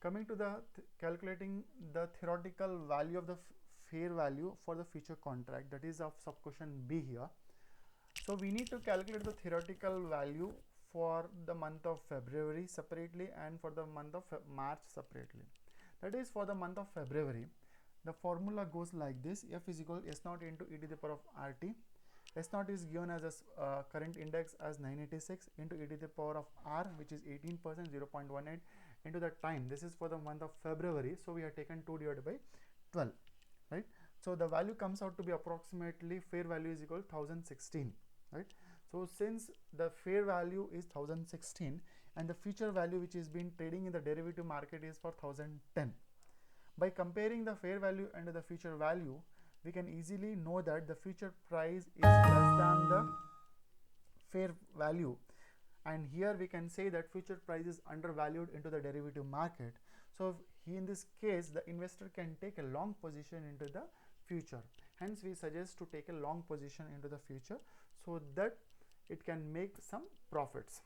Coming to the calculating the theoretical value of the fair value for the future contract, that is of sub question B here. So we need to calculate the theoretical value for the month of February separately and for the month of March separately. That is, for the month of February, the formula goes like this: F is equal to S naught into e to the power of RT. S naught is given as a current index as 986 into e to the power of R, which is 18%, 0.18, into the time. This is for the month of February, so we have taken 2 divided by 12, right? So the value comes out to be approximately, fair value is equal to 1016, right? So since the fair value is 1016 and the future value which is being trading in the derivative market is for 1010, by comparing the fair value and the future value, we can easily know that the future price is less than the fair value, and here we can say that future price is undervalued into the derivative market. So in this case, the investor can take a long position into the future. Hence we suggest to take a long position into the future so that it can make some profits.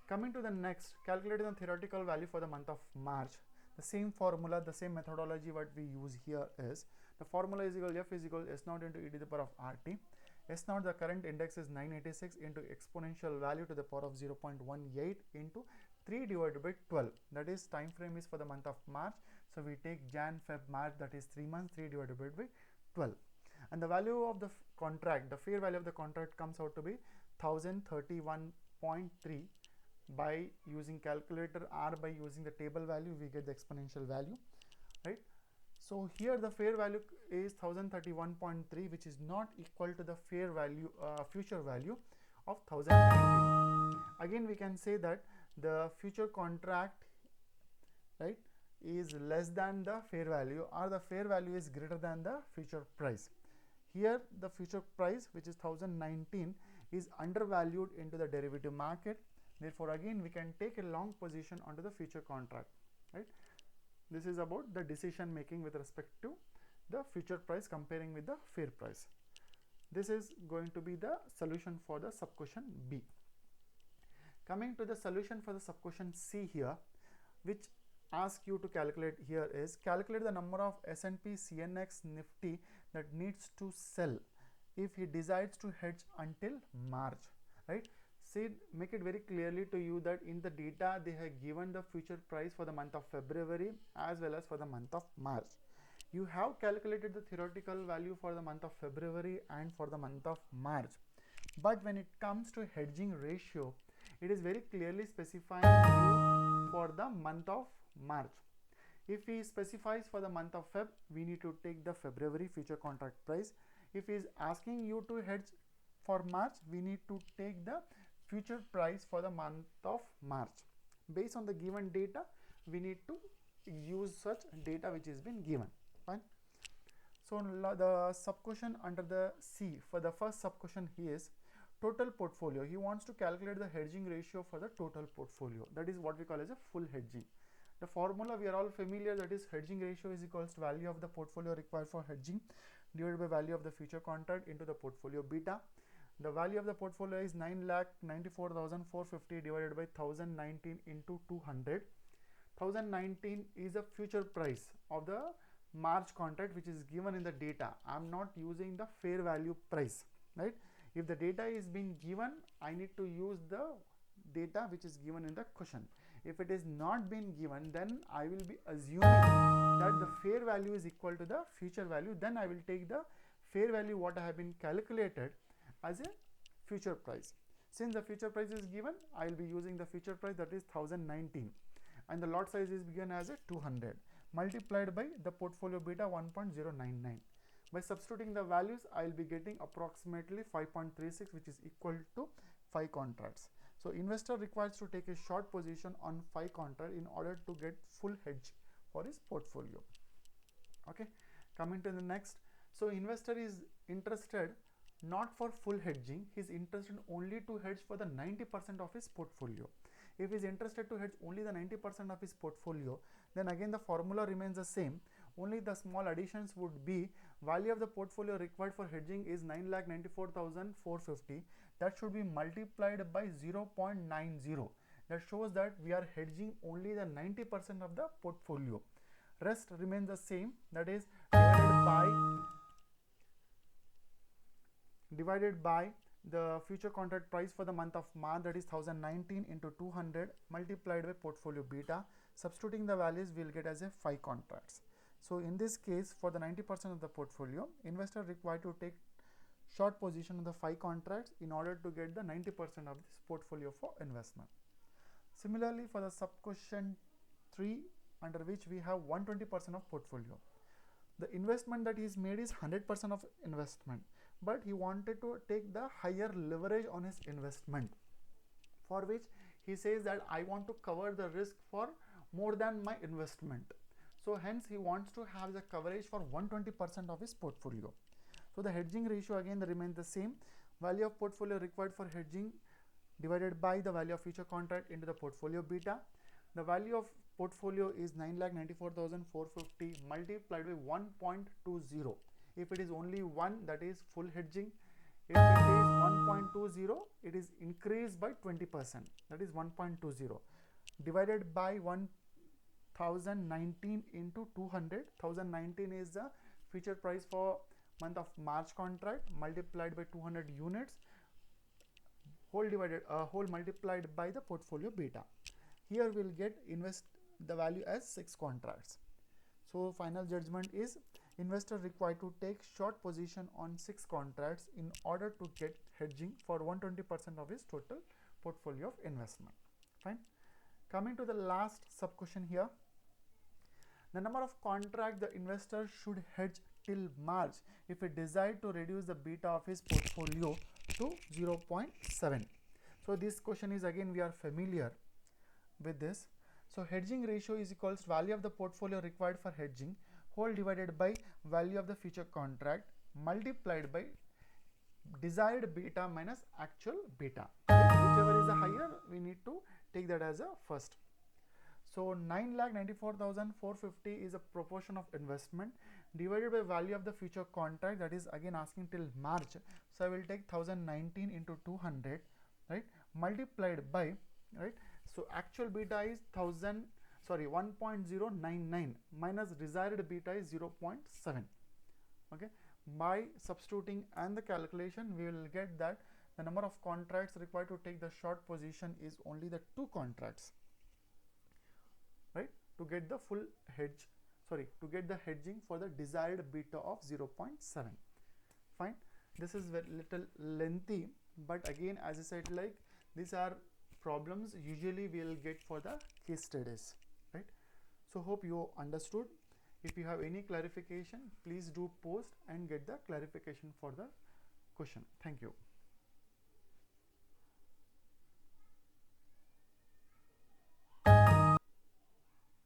Coming to the next, calculating the theoretical value for the month of March. The same formula, the same methodology what we use here is, the formula is equal F is equal to S naught into e to the power of RT. S naught, the current index is 986 into exponential value to the power of 0.18 into 3 divided by 12. That is, time frame is for the month of March. So we take Jan, Feb, March, that is 3 months, 3 divided by 12. And the value of the contract, the fair value of the contract comes out to be 1031.3. By using calculator R, by using the table value, we get the exponential value, right? So here the fair value is 1031.3, which is not equal to the fair value, future value of 1019. Again we can say that the future contract, right, is less than the fair value, or the fair value is greater than the future price. Here the future price, which is 1019, is undervalued into the derivative market. Therefore again we can take a long position onto the future contract, right? This is about the decision making with respect to the future price comparing with the fair price. This is going to be the solution for the sub question B. Coming to the solution for the sub question C here, which ask you to calculate here is, calculate the number of S&P CNX Nifty that needs to sell if he decides to hedge until March, right? See, make it very clearly to you that in the data they have given the future price for the month of February as well as for the month of March. You have calculated the theoretical value for the month of February and for the month of March, but when it comes to hedging ratio, it is very clearly specifying you for the month of March. If he specifies for the month of Feb, we need to take the February future contract price. If he is asking you to hedge for March, we need to take the future price for the month of March. Based on the given data, we need to use such data which has been given. Fine. So the sub question under the C, for the first sub question here is total portfolio. He wants to calculate the hedging ratio for the total portfolio. That is what we call as a full hedging. The formula we are all familiar, that is hedging ratio is equals to value of the portfolio required for hedging divided by value of the future contract into the portfolio beta. The value of the portfolio is 9,94,450 divided by 1019 into 200. 1019 is a future price of the March contract which is given in the data. I am not using the fair value price, right? If the data is being given, I need to use the data which is given in the question. If it is not been given, then I will be assuming that the fair value is equal to the future value. Then I will take the fair value what I have been calculated as a future price. Since the future price is given, I will be using the future price, that is 1019, and the lot size is given as a 200 multiplied by the portfolio beta 1.099. By substituting the values, I will be getting approximately 5.36, which is equal to 5 contracts. So investor requires to take a short position on 5 contracts in order to get full hedge for his portfolio. Okay, coming to the next. So investor is interested not for full hedging, he is interested only to hedge for the 90% of his portfolio. If he is interested to hedge only the 90% of his portfolio, then again the formula remains the same. Only the small additions would be, value of the portfolio required for hedging is 9,94,450. That should be multiplied by 0.90. that shows that we are hedging only the 90% of the portfolio. Rest remains the same, that is divided by the future contract price for the month of March, that is 1019 into 200 multiplied by portfolio beta. Substituting the values, we will get as a 5 contracts. So in this case, for the 90% of the portfolio, investor required to take short position of the 5 contracts in order to get the 90% of this portfolio for investment. Similarly, for the sub question 3, under which we have 120% of portfolio, the investment that is made is 100% of investment, but he wanted to take the higher leverage on his investment, for which he says that I want to cover the risk for more than my investment. So hence he wants to have the coverage for 120% of his portfolio. So the hedging ratio again remains the same. Value of portfolio required for hedging divided by the value of future contract into the portfolio beta. The value of portfolio is 9,94,450 multiplied by 1.20. If it is only 1, that is full hedging. If it is 1.20, it is increased by 20%, that is 1.20, divided by 1019 into 200. 1019 is the future price for month of March contract, multiplied by 200 units, whole multiplied by the portfolio beta. Here we will get the value as 6 contracts. So final judgment is investor required to take short position on 6 contracts in order to get hedging for 120% of his total portfolio of investment. Fine. Coming to the last sub question here, the number of contracts the investor should hedge till March if he decide to reduce the beta of his portfolio to 0.7. So this question is, again we are familiar with this. So hedging ratio is equals to value of the portfolio required for hedging whole divided by value of the future contract multiplied by desired beta minus actual beta. Whichever is the higher, we need to take that as a first. So 9,94,450 is a proportion of investment divided by value of the future contract, that is again asking till March. So I will take 1019 into 200, right, multiplied by, right, so actual beta is 1.099 minus desired beta is 0.7. Okay, by substituting and the calculation, we will get that the number of contracts required to take the short position is only the 2 contracts, right, to get the full hedge, to get the hedging for the desired beta of 0.7. Fine. This is very little lengthy, but again, as I said, like these are problems usually we will get for the case studies, right? So hope you understood. If you have any clarification, please do post and get the clarification for the question. Thank you.